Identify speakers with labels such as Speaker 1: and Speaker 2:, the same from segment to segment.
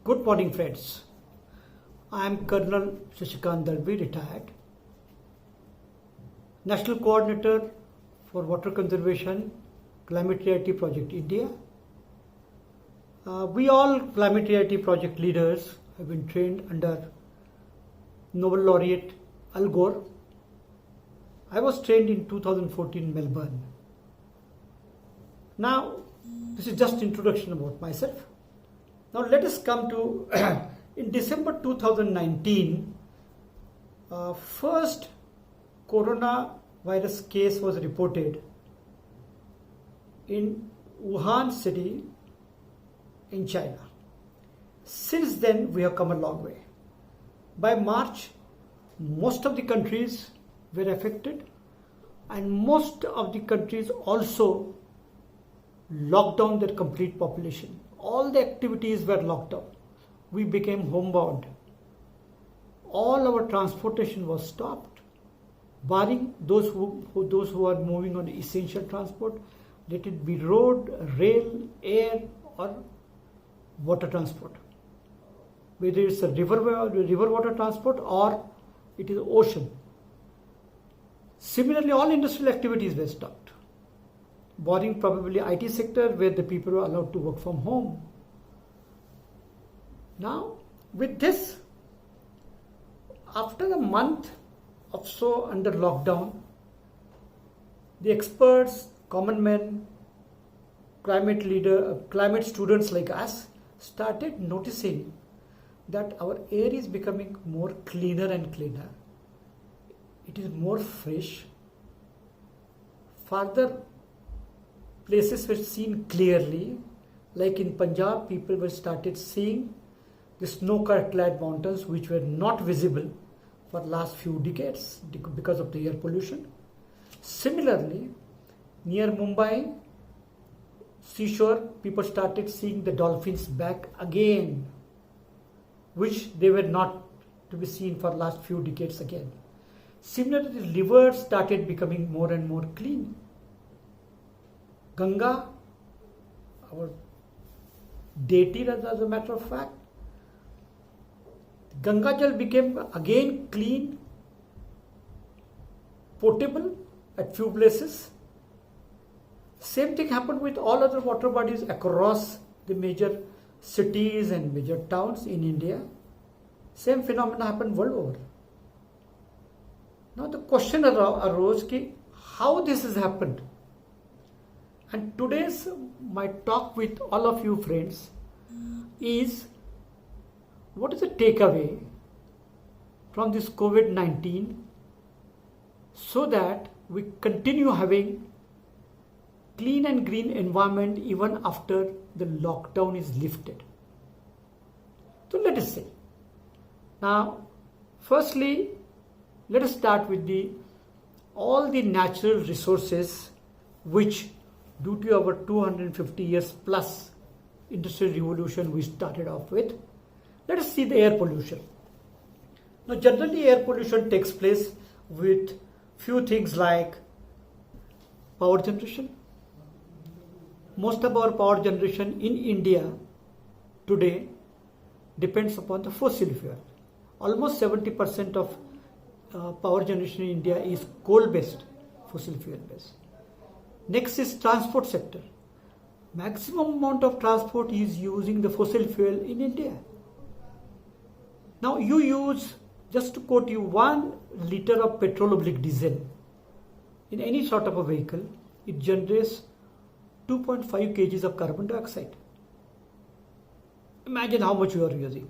Speaker 1: Good morning, friends. I am Colonel Shashikant Dalvi, retired, National Coordinator for Water Conservation, Climate Reality Project India. We all Climate Reality Project leaders have been trained under Nobel laureate Al Gore. I was trained in 2014 in Melbourne. Now, this is just introduction about myself. Now let us come to in December 2019, first coronavirus case was reported in Wuhan city in China. Since then, we have come a long way. By March, most of the countries were affected, and most of the countries also locked down their complete population. All the activities were locked down. We became homebound. All our transportation was stopped, barring those who are moving on essential transport, let it be road, rail, air, or water transport. Whether it's a river water transport or it is ocean. Similarly, all industrial activities were stopped, barring probably IT sector where the people were allowed to work from home. Now, with this, after a month or so under lockdown, the experts, common men, climate students like us started noticing that our air is becoming more cleaner and cleaner. It is more fresh. Further places were seen clearly, like in Punjab, people were started seeing the snow-clad mountains which were not visible for last few decades because of the air pollution. Similarly, near Mumbai seashore, people started seeing the dolphins back again, which they were not to be seen for last few decades again. Similarly, the rivers started becoming more and more clean. Ganga, our deity as a matter of fact, Ganga Jal became again clean, potable at few places. Same thing happened with all other water bodies across the major cities and major towns in India. Same phenomena happened world over. Now the question arose ki how this has happened. And today's my talk with all of you friends is what is the takeaway from this COVID-19 so that we continue having clean and green environment even after the lockdown is lifted. So let us see. Now, firstly, let us start with all the natural resources which due to our 250 years plus industrial revolution we started off with. Let us see the air pollution. Now generally air pollution takes place with few things like power generation. Most of our power generation in India today depends upon the fossil fuel. Almost 70% of power generation in India is coal-based, fossil fuel-based. Next is transport sector. Maximum amount of transport is using the fossil fuel in India. Now you use, just to quote you, 1 liter of petrol or diesel in any sort of a vehicle, it generates 2.5 kgs of carbon dioxide. Imagine how much you are using.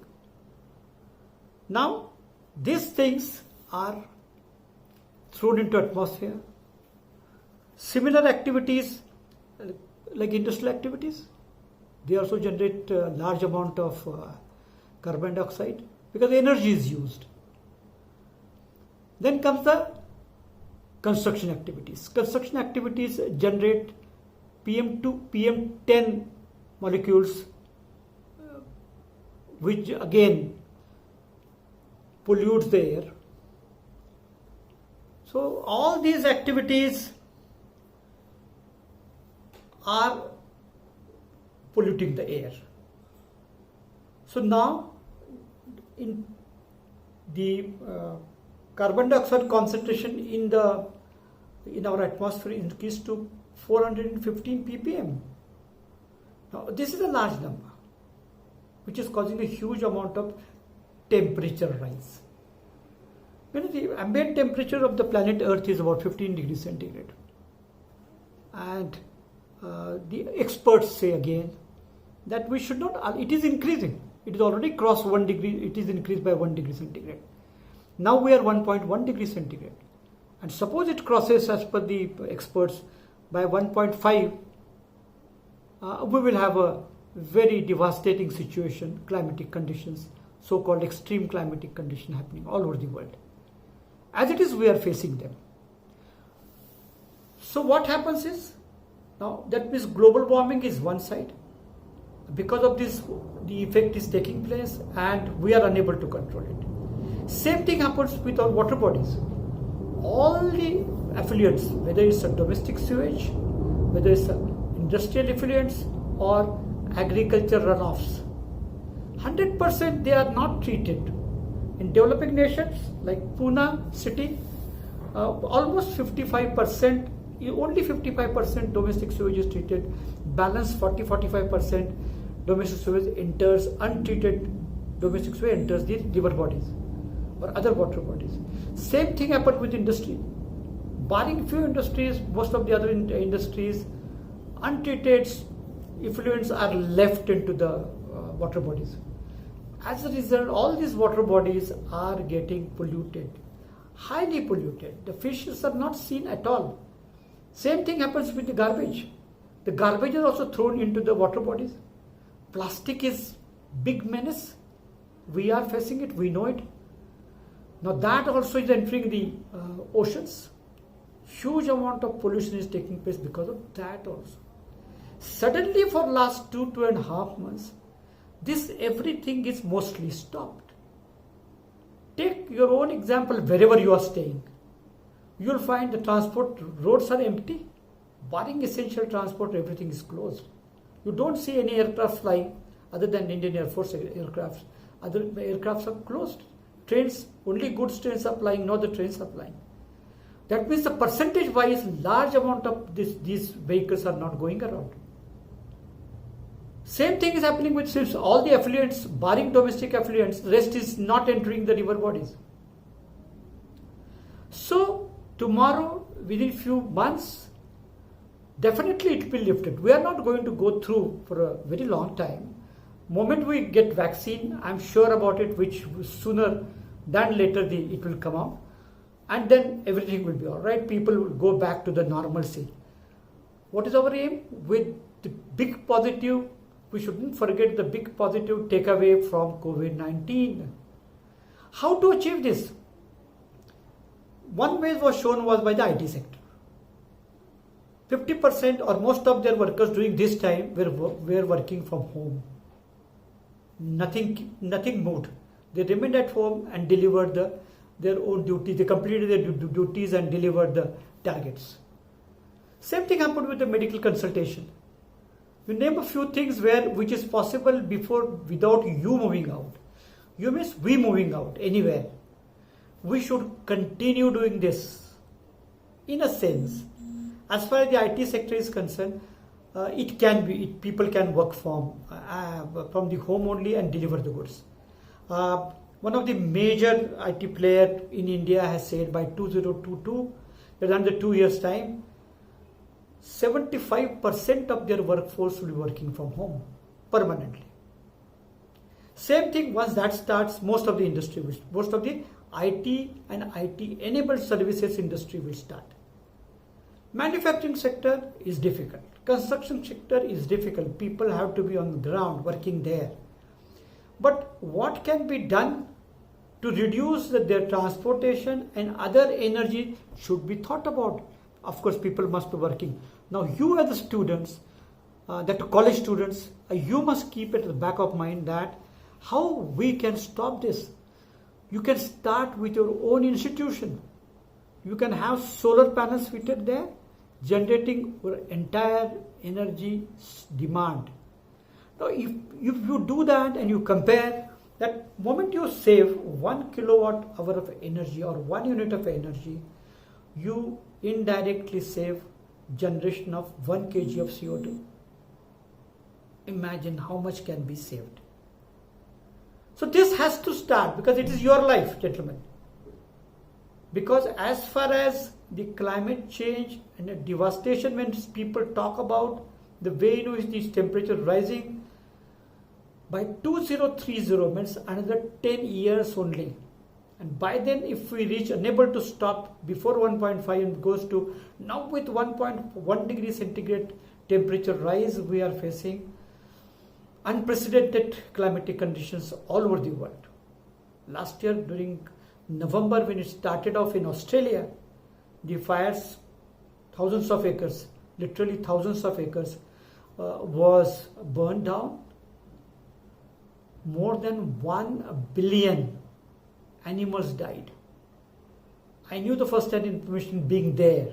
Speaker 1: Now, these things are thrown into atmosphere. Similar activities like industrial activities, they also generate a large amount of carbon dioxide because energy is used. Then comes the construction activities. Construction activities generate PM2, PM10 molecules, which again pollutes the air. So all these activities are polluting the air. So now in the carbon dioxide concentration in our atmosphere increased to 415 ppm. Now this is a large number, which is causing a huge amount of temperature rise. The ambient temperature of the planet Earth is about 15 degrees centigrade. And the experts say again that we should not, it is increasing. It is already crossed 1 degree, it is increased by 1 degree centigrade. Now we are 1.1 degree centigrade. And suppose it crosses, as per the experts, by 1.5, we will have a very devastating situation, climatic conditions, so-called extreme climatic condition happening all over the world. As it is, we are facing them. So what happens is, now that means global warming is one side. Because of this, the effect is taking place and we are unable to control it. Same thing happens with our water bodies. All the effluents, whether it's a domestic sewage, whether it's industrial effluents or agriculture runoffs, 100% they are not treated. In developing nations like Pune city, almost 55%, only 55% domestic sewage is treated. Balance 40-45% domestic sewage enters, untreated domestic sewage enters the river bodies or other water bodies. Same thing happened with industry. Barring few industries, most of the other industries, untreated effluents are left into the water bodies. As a result, all these water bodies are getting polluted, highly polluted. The fishes are not seen at all. Same thing happens with the garbage. The garbage is also thrown into the water bodies. Plastic is big menace. We are facing it, we know it. Now that also is entering the oceans. Huge amount of pollution is taking place because of that also. Suddenly for last 2.5 months, this everything is mostly stopped. Take your own example wherever you are staying. You will find the transport roads are empty. Barring essential transport, everything is closed. You don't see any aircraft flying other than Indian Air Force aircrafts. Other aircrafts are closed. Trains, only goods trains are flying, no other trains are flying. That means the percentage wise, large amount of these vehicles are not going around. Same thing is happening with ships. All the effluents, barring domestic effluents, the rest is not entering the river bodies. So tomorrow, within few months, definitely it will be lifted. We are not going to go through for a very long time. Moment we get vaccine, I'm sure about it, which sooner than later it will come out. And then everything will be all right. People will go back to the normalcy. What is our aim? With the big positive, we shouldn't forget the big positive takeaway from COVID-19. How to achieve this? One way was shown was by the IT sector. 50% or most of their workers during this time were working from home. Nothing moved. They remained at home and delivered their own duties. They completed their duties and delivered the targets. Same thing happened with the medical consultation. You name a few things which is possible without you moving out. You means we moving out anywhere. We should continue doing this. In a sense, as far as the IT sector is concerned, people can work from the home only and deliver the goods. One of the major IT player in India has said by 2022, that under 2 years time, 75% of their workforce will be working from home permanently. Same thing, once that starts, most of the IT and IT enabled services industry will start. Manufacturing sector is difficult. Construction sector is difficult. People have to be on the ground working there. But what can be done to reduce their transportation and other energy should be thought about. Of course, people must be working. Now, you as the students, that college students, you must keep it at the back of mind that how we can stop this. You can start with your own institution. You can have solar panels fitted there, generating your entire energy demand. Now, if you do that and you compare, that moment you save 1 kilowatt hour of energy or 1 unit of energy, you indirectly save generation of 1 kg of CO2. Imagine how much can be saved. So this has to start, because it is your life, gentlemen. Because as far as the climate change and the devastation, when people talk about the way in which this temperature rising, by 2030 means another 10 years only. And by then, if we reach unable to stop before 1.5 and goes to now with 1.1 degree centigrade temperature rise, we are facing unprecedented climatic conditions all over the world. Last year during November, when it started off in Australia, the fires, thousands of acres, literally thousands of acres was burned down. More than 1 billion animals died. I knew the first-hand information being there.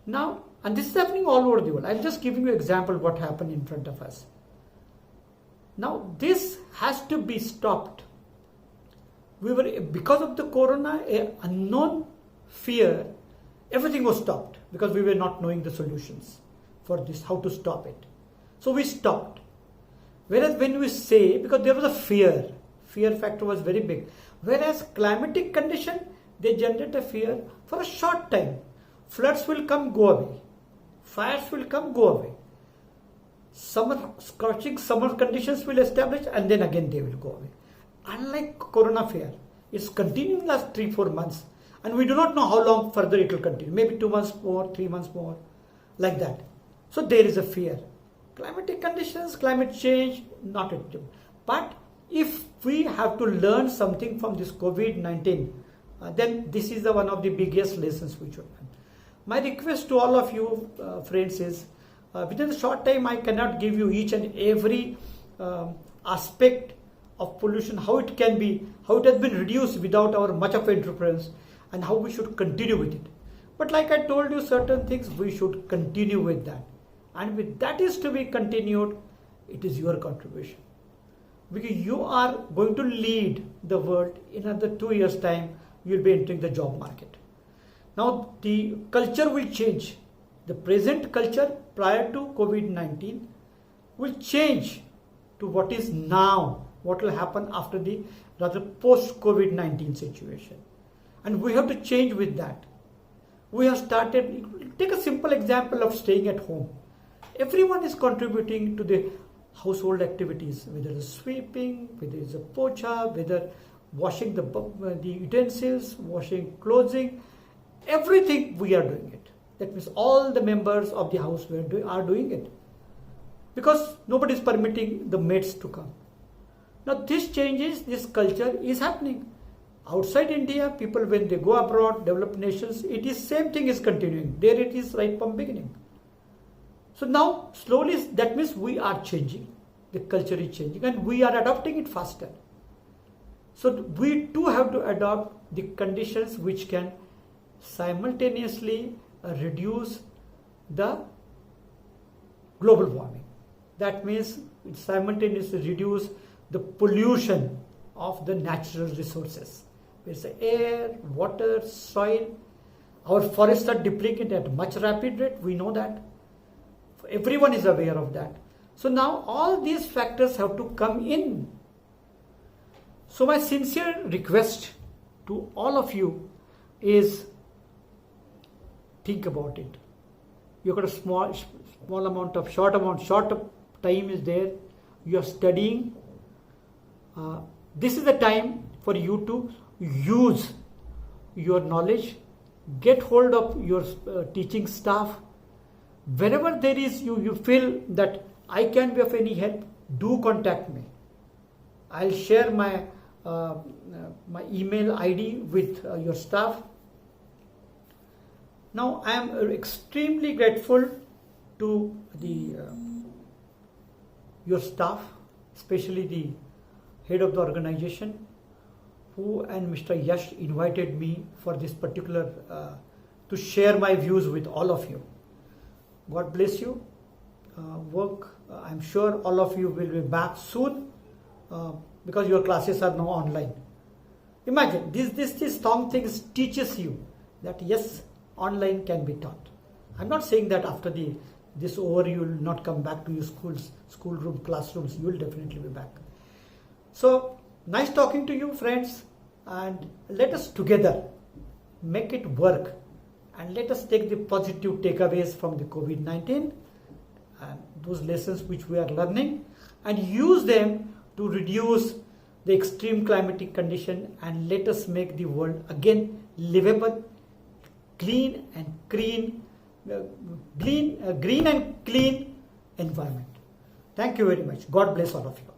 Speaker 1: Now, and this is happening all over the world. I'm just giving you an example of what happened in front of us. Now, this has to be stopped. Because of the corona, an unknown fear, everything was stopped because we were not knowing the solutions for this, how to stop it. So we stopped. Whereas when we say, because there was a fear factor was very big. Whereas climatic condition, they generate a fear for a short time. Floods will come, go away. Fires will come, go away. Scorching summer conditions will establish, and then again they will go away. Unlike corona fear, it's continuing last 3-4 months, and we do not know how long further it will continue. Maybe 2 months more, 3 months more, like that. So there is a fear. Climatic conditions, climate change, not at all. But if we have to learn something from this COVID-19, then this is one of the biggest lessons we should learn. My request to all of you friends is, within a short time I cannot give you each and every aspect of pollution, how it can be, how it has been reduced without our much of interference, and how we should continue with it. But like I told you, certain things we should continue with that. And with that is to be continued, it is your contribution. Because you are going to lead the world in another 2 years' time, you will be entering the job market. Now the culture will change. The present culture prior to COVID-19 will change to what is now, what will happen after the rather post-COVID-19 situation. And we have to change with that. We have started, take a simple example of staying at home. Everyone is contributing to the household activities, whether it's sweeping, whether it's a pocha, whether washing the utensils, washing clothing, everything we are doing it. That means all the members of the house are doing it. Because nobody is permitting the maids to come. Now this changes, this culture is happening. Outside India, people when they go abroad, developed nations, it is same thing is continuing. There it is right from beginning. So now slowly that means we are changing. The culture is changing and we are adopting it faster. So we too have to adopt the conditions which can simultaneously reduce the global warming. That means it simultaneously reduce the pollution of the natural resources. There's air, water, soil. Our forests are depleting at a much rapid rate. We know that. Everyone is aware of that. So now all these factors have to come in. So my sincere request to all of you is, think about it. You've got a small amount of short time is there. You are studying. This is the time for you to use your knowledge, get hold of your teaching staff. Wherever there is you feel that I can be of any help, do contact me. I'll share my my email ID with your staff. Now I am extremely grateful to the your staff, especially the head of the organization, who and Mr. Yash invited me for this particular to share my views with all of you. God bless you. work. I'm sure all of you will be back soon because your classes are now online. Imagine this strong things teaches you that yes, online can be taught. I'm not saying that after this over you will not come back to your schoolroom, classrooms. You will definitely be back. So nice talking to you, friends, and let us together make it work, and let us take the positive takeaways from the COVID-19 and those lessons which we are learning, and use them to reduce the extreme climatic condition, and let us make the world again livable, clean and green and clean environment. Thank you very much. God bless all of you.